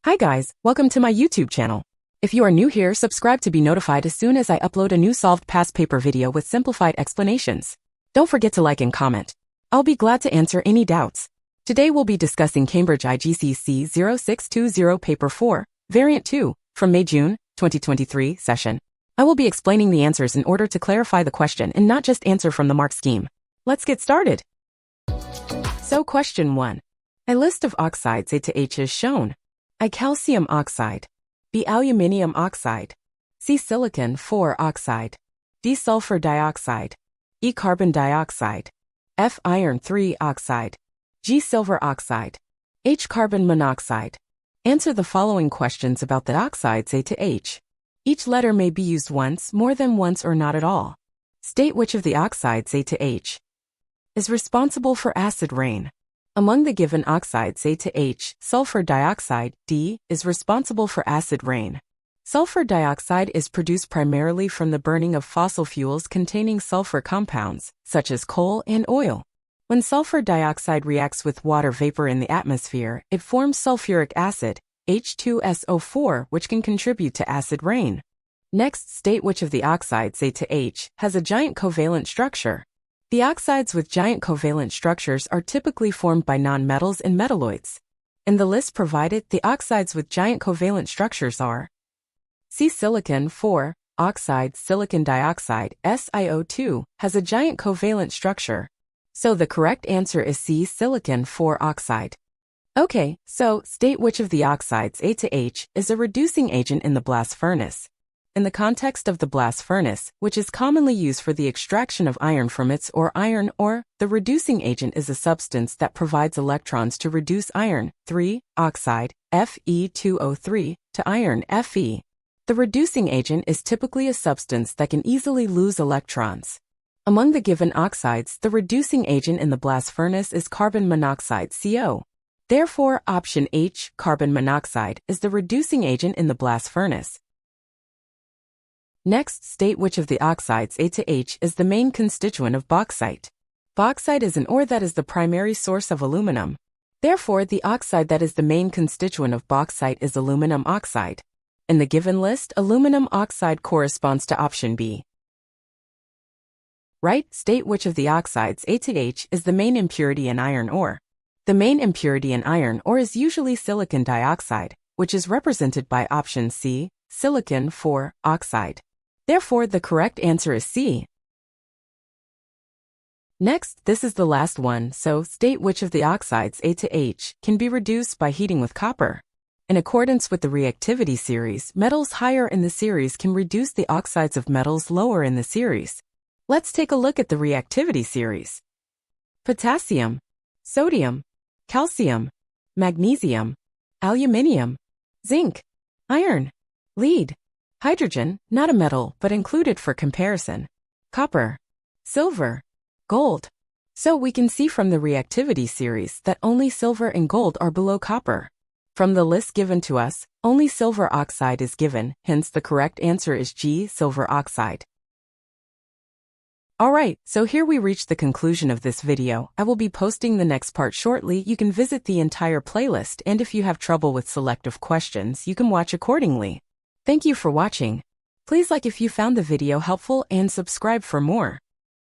Hi guys, welcome to my YouTube channel. If you are new here, subscribe to be notified as soon as I upload a new solved past paper video with simplified explanations. Don't forget to like and comment. I'll be glad to answer any doubts. Today we'll be discussing Cambridge IGCSE 0620 Paper 4, Variant 2, from May-June 2023 session. I will be explaining the answers in order to clarify the question and not just answer from the mark scheme. Let's get started. So question 1. A list of oxides A to H is shown. I calcium oxide, B aluminium oxide, C silicon 4 oxide, D sulfur dioxide, E carbon dioxide, F iron 3 oxide, G silver oxide, H carbon monoxide. Answer the following questions about the oxides A to H. Each letter may be used once, more than once, or not at all. State which of the oxides A to H is responsible for acid rain. Among the given oxides A to H, sulfur dioxide, D, is responsible for acid rain. Sulfur dioxide is produced primarily from the burning of fossil fuels containing sulfur compounds, such as coal and oil. When sulfur dioxide reacts with water vapor in the atmosphere, it forms sulfuric acid, H2SO4, which can contribute to acid rain. Next, state which of the oxides A to H has a giant covalent structure. The oxides with giant covalent structures are typically formed by nonmetals and metalloids. In the list provided, the oxides with giant covalent structures are C silicon 4 oxide silicon dioxide, SiO2, has a giant covalent structure. So the correct answer is C silicon 4 oxide. Okay, so state which of the oxides A to H is a reducing agent in the blast furnace. In the context of the blast furnace, which is commonly used for the extraction of iron from its iron ore, the reducing agent is a substance that provides electrons to reduce iron 3 oxide, Fe2O3, to iron Fe. The reducing agent is typically a substance that can easily lose electrons. Among the given oxides, the reducing agent in the blast furnace is carbon monoxide, CO. Therefore, option H, carbon monoxide, is the reducing agent in the blast furnace. Next, state which of the oxides A to H is the main constituent of bauxite. Bauxite is an ore that is the primary source of aluminum. Therefore, the oxide that is the main constituent of bauxite is aluminum oxide. In the given list, aluminum oxide corresponds to option B. Right, state which of the oxides A to H is the main impurity in iron ore. The main impurity in iron ore is usually silicon dioxide, which is represented by option C, silicon 4 oxide. Therefore, the correct answer is C. Next, this is the last one, so state which of the oxides A to H can be reduced by heating with copper. In accordance with the reactivity series, metals higher in the series can reduce the oxides of metals lower in the series. Let's take a look at the reactivity series. Potassium, sodium, calcium, magnesium, aluminium, zinc, iron, lead, hydrogen, not a metal but included for comparison, copper, silver, gold. So we can see from the reactivity series that only silver and gold are below copper. From the list given to us, only silver oxide is given, hence the correct answer is G, silver oxide. Alright, so here we reach the conclusion of this video. I will be posting the next part shortly. You can visit the entire playlist, and if you have trouble with selective questions, you can watch accordingly. Thank you for watching. Please like if you found the video helpful and subscribe for more.